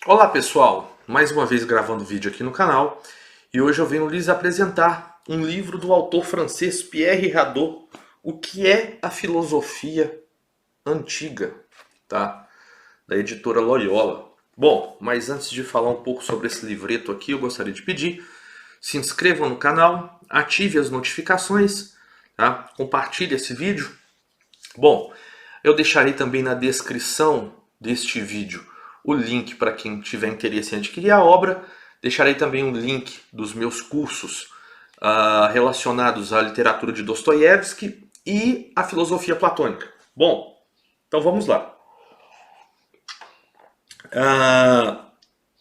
Olá pessoal, mais uma vez gravando vídeo aqui no canal e hoje eu venho lhes apresentar um livro do autor francês Pierre Hadot, O que é a filosofia antiga, tá? Da editora Loyola. Bom, mas antes de falar um pouco sobre esse livreto aqui, eu gostaria de pedir, se inscrevam no canal, ative as notificações, tá? Compartilhe esse vídeo. Bom, eu deixarei também na descrição deste vídeo o link para quem tiver interesse em adquirir a obra. Deixarei também um link dos meus cursos relacionados à literatura de Dostoiévski e à filosofia platônica. Bom, então vamos lá.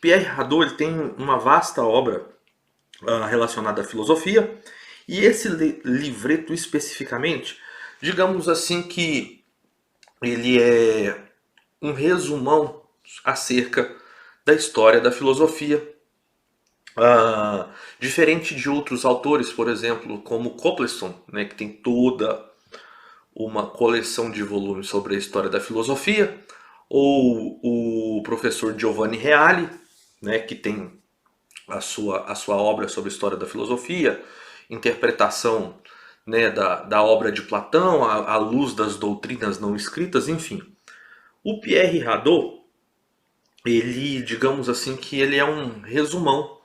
Pierre Hadot ele tem uma vasta obra relacionada à filosofia, e esse livreto especificamente, digamos assim que ele é um resumão acerca da história da filosofia, diferente de outros autores, por exemplo, como Copleston, né, que tem toda uma coleção de volumes sobre a história da filosofia, ou o professor Giovanni Reale, né, que tem a sua obra sobre a história da filosofia, interpretação, né, da obra de Platão, à luz das doutrinas não escritas, enfim. O Pierre Hadot, ele, digamos assim, que ele é um resumão,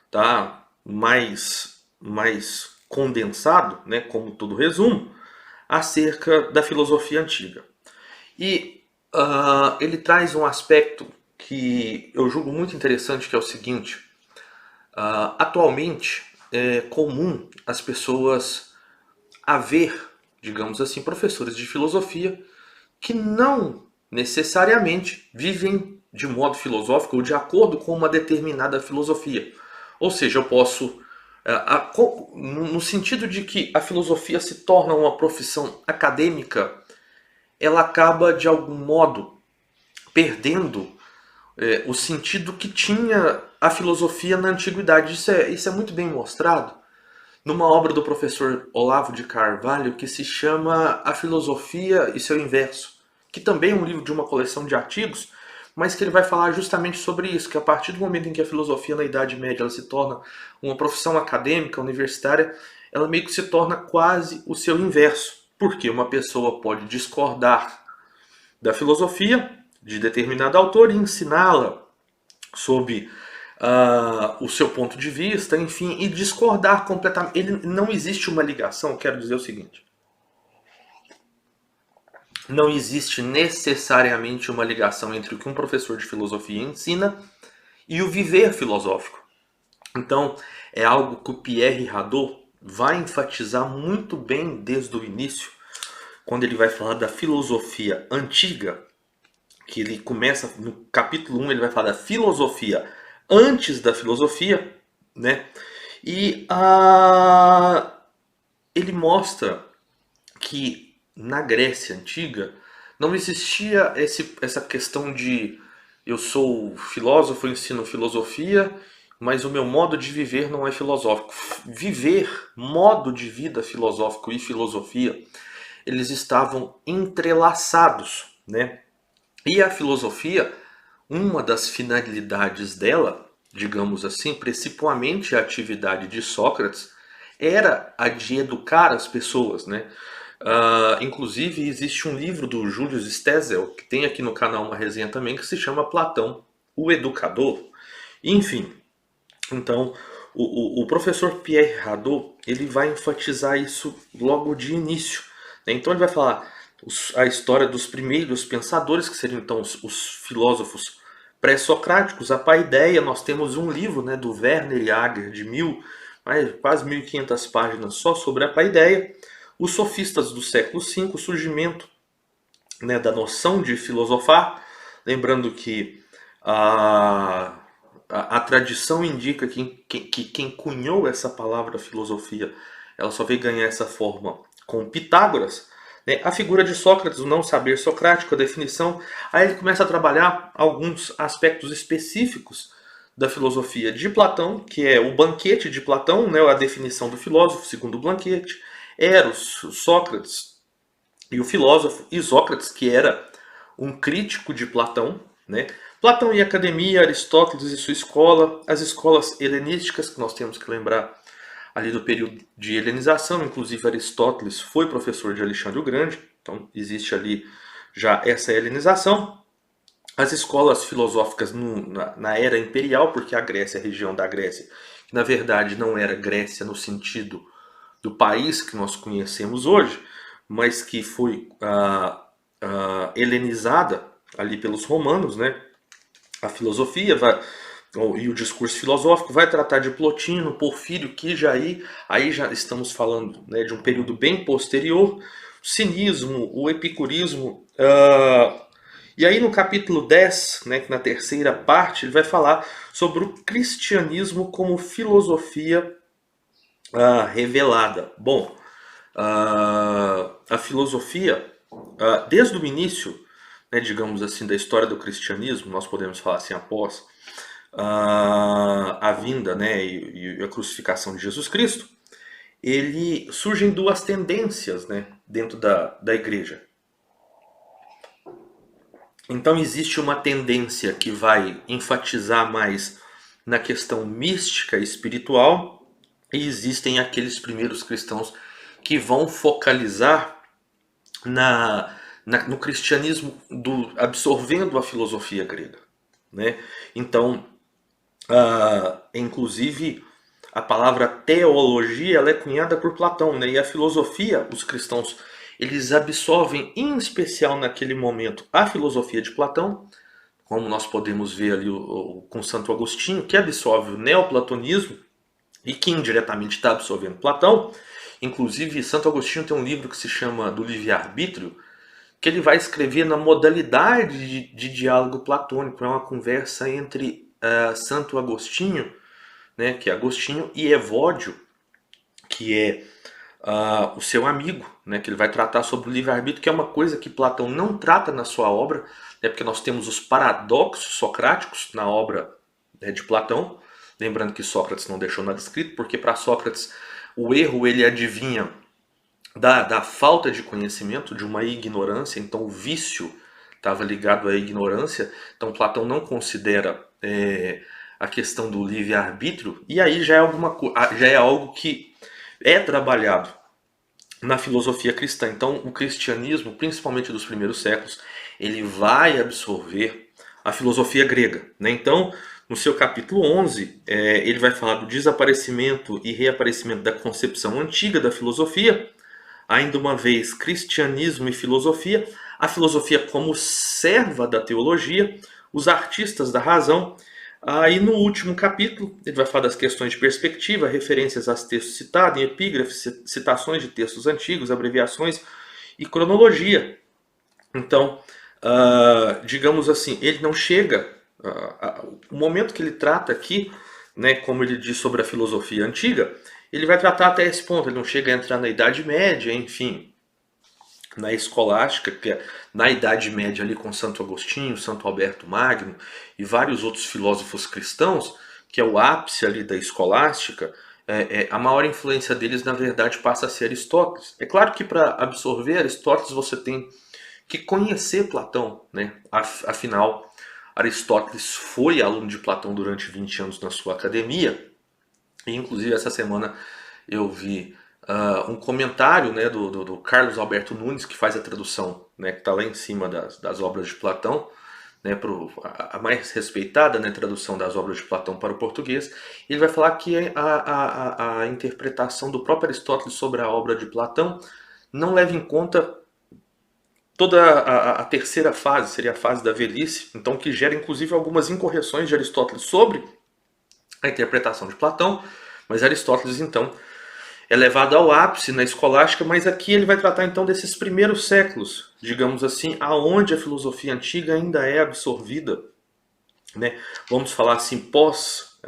tá? Mais condensado, né, como todo resumo, acerca da filosofia antiga. E ele traz um aspecto que eu julgo muito interessante, que é o seguinte: atualmente é comum as pessoas haver, digamos assim, professores de filosofia que não necessariamente vivem de modo filosófico ou de acordo com uma determinada filosofia. Ou seja, eu posso, no sentido de que a filosofia se torna uma profissão acadêmica, ela acaba de algum modo perdendo o sentido que tinha a filosofia na antiguidade. Isso é muito bem mostrado numa obra do professor Olavo de Carvalho que se chama A Filosofia e Seu Inverso, que também é um livro de uma coleção de artigos, mas que ele vai falar justamente sobre isso, que a partir do momento em que a filosofia na Idade Média ela se torna uma profissão acadêmica, universitária, ela meio que se torna quase o seu inverso. Porque uma pessoa pode discordar da filosofia de determinado autor e ensiná-la sob o seu ponto de vista, enfim, e discordar completamente. Não existe uma ligação, eu quero dizer o seguinte: não existe necessariamente uma ligação entre o que um professor de filosofia ensina e o viver filosófico. Então, é algo que o Pierre Hadot vai enfatizar muito bem desde o início, quando ele vai falar da filosofia antiga, que ele começa no capítulo 1, ele vai falar da filosofia antes da filosofia, né? E ele mostra que na Grécia Antiga não existia essa questão de eu sou filósofo, eu ensino filosofia, mas o meu modo de viver não é filosófico. Viver, modo de vida filosófico e filosofia, eles estavam entrelaçados, né? E a filosofia, uma das finalidades dela, digamos assim, principalmente a atividade de Sócrates, era a de educar as pessoas, né? Inclusive, existe um livro do Julius Stesel, que tem aqui no canal uma resenha também, que se chama Platão, o Educador. Enfim, então, o professor Pierre Hadot, ele vai enfatizar isso logo de início, né? Então ele vai falar a história dos primeiros pensadores, que seriam então os filósofos pré-socráticos, a paideia. Nós temos um livro, né, do Werner Jaeger, de quase 1500 páginas só sobre a paideia. Os sofistas do século V, o surgimento, né, da noção de filosofar, lembrando que a tradição indica que quem cunhou essa palavra filosofia, ela só veio ganhar essa forma com Pitágoras, né? A figura de Sócrates, o não saber socrático, a definição. Aí ele começa a trabalhar alguns aspectos específicos da filosofia de Platão, que é o banquete de Platão, né? A definição do filósofo segundo o banquete, Eros, Sócrates e o filósofo Isócrates, que era um crítico de Platão, né? Platão e academia, Aristóteles e sua escola, as escolas helenísticas, que nós temos que lembrar ali do período de helenização, inclusive Aristóteles foi professor de Alexandre o Grande, então existe ali já essa helenização. As escolas filosóficas na era imperial, porque a Grécia, a região da Grécia, que na verdade não era Grécia no sentido do país que nós conhecemos hoje, mas que foi helenizada ali pelos romanos, né? A filosofia e o discurso filosófico vai tratar de Plotino, Porfírio, que aí já estamos falando, né, de um período bem posterior, o cinismo, o epicurismo. E aí no capítulo 10, né, na terceira parte, ele vai falar sobre o cristianismo como filosofia revelada. Bom, a filosofia, desde o início, né, digamos assim, da história do cristianismo, nós podemos falar assim, após a vinda, né, e a crucificação de Jesus Cristo, surgem duas tendências, né, dentro da igreja. Então existe uma tendência que vai enfatizar mais na questão mística e espiritual, e existem aqueles primeiros cristãos que vão focalizar no cristianismo absorvendo a filosofia grega, né? Então, inclusive, a palavra teologia ela é cunhada por Platão, né? E a filosofia, os cristãos, eles absorvem, em especial naquele momento, a filosofia de Platão, como nós podemos ver ali com Santo Agostinho, que absorve o neoplatonismo e que indiretamente está absorvendo Platão. Inclusive, Santo Agostinho tem um livro que se chama Do Livre-Arbítrio, que ele vai escrever na modalidade de diálogo platônico. É uma conversa entre Santo Agostinho, né, que é Agostinho, e Evódio, que é o seu amigo, né, que ele vai tratar sobre o livre-arbítrio, que é uma coisa que Platão não trata na sua obra, né, porque nós temos os paradoxos socráticos na obra, né, de Platão. Lembrando que Sócrates não deixou nada escrito, porque para Sócrates o erro ele adivinha da falta de conhecimento, de uma ignorância, então o vício estava ligado à ignorância, então Platão não considera a questão do livre-arbítrio, e aí já é algo que é trabalhado na filosofia cristã. Então o cristianismo, principalmente dos primeiros séculos, ele vai absorver a filosofia grega, né? Então, no seu capítulo 11, ele vai falar do desaparecimento e reaparecimento da concepção antiga da filosofia, ainda uma vez, cristianismo e filosofia, a filosofia como serva da teologia, os artistas da razão. Aí no último capítulo, ele vai falar das questões de perspectiva, referências aos textos citados, em epígrafes, citações de textos antigos, abreviações e cronologia. Então, digamos assim, ele não chega... o momento que ele trata aqui, né, como ele diz sobre a filosofia antiga, ele vai tratar até esse ponto, ele não chega a entrar na Idade Média, enfim, na escolástica, que é na Idade Média ali com Santo Agostinho, Santo Alberto Magno e vários outros filósofos cristãos, que é o ápice ali da escolástica, a maior influência deles na verdade passa a ser Aristóteles. É claro que para absorver Aristóteles você tem que conhecer Platão, né? Afinal, Aristóteles foi aluno de Platão durante 20 anos na sua academia, e inclusive essa semana eu vi um comentário, né, do Carlos Alberto Nunes, que faz a tradução, né, que está lá em cima das obras de Platão, né, a mais respeitada, né, tradução das obras de Platão para o português. Ele vai falar que a interpretação do próprio Aristóteles sobre a obra de Platão não leva em conta toda a terceira fase, seria a fase da velhice, então que gera inclusive algumas incorreções de Aristóteles sobre a interpretação de Platão, mas Aristóteles então é levado ao ápice na escolástica, mas aqui ele vai tratar então desses primeiros séculos, digamos assim, aonde a filosofia antiga ainda é absorvida, né? Vamos falar assim, pós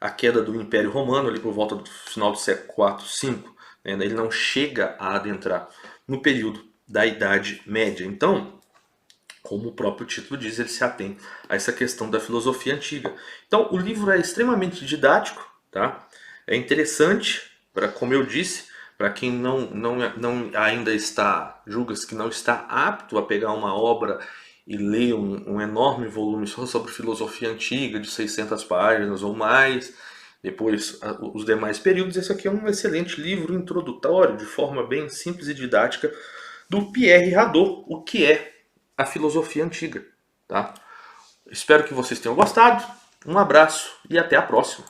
a queda do Império Romano, ali por volta do final do século 4, 5, né? Ele não chega a adentrar no período da Idade Média. Então, como o próprio título diz, ele se atém a essa questão da filosofia antiga. Então, o livro é extremamente didático, tá? É interessante, como eu disse, para quem não ainda julga-se que não está apto a pegar uma obra e ler um enorme volume só sobre filosofia antiga, de 600 páginas ou mais, depois os demais períodos, esse aqui é um excelente livro introdutório, de forma bem simples e didática, do Pierre Hadot, o que é a filosofia antiga. Tá? Espero que vocês tenham gostado, um abraço e até a próxima.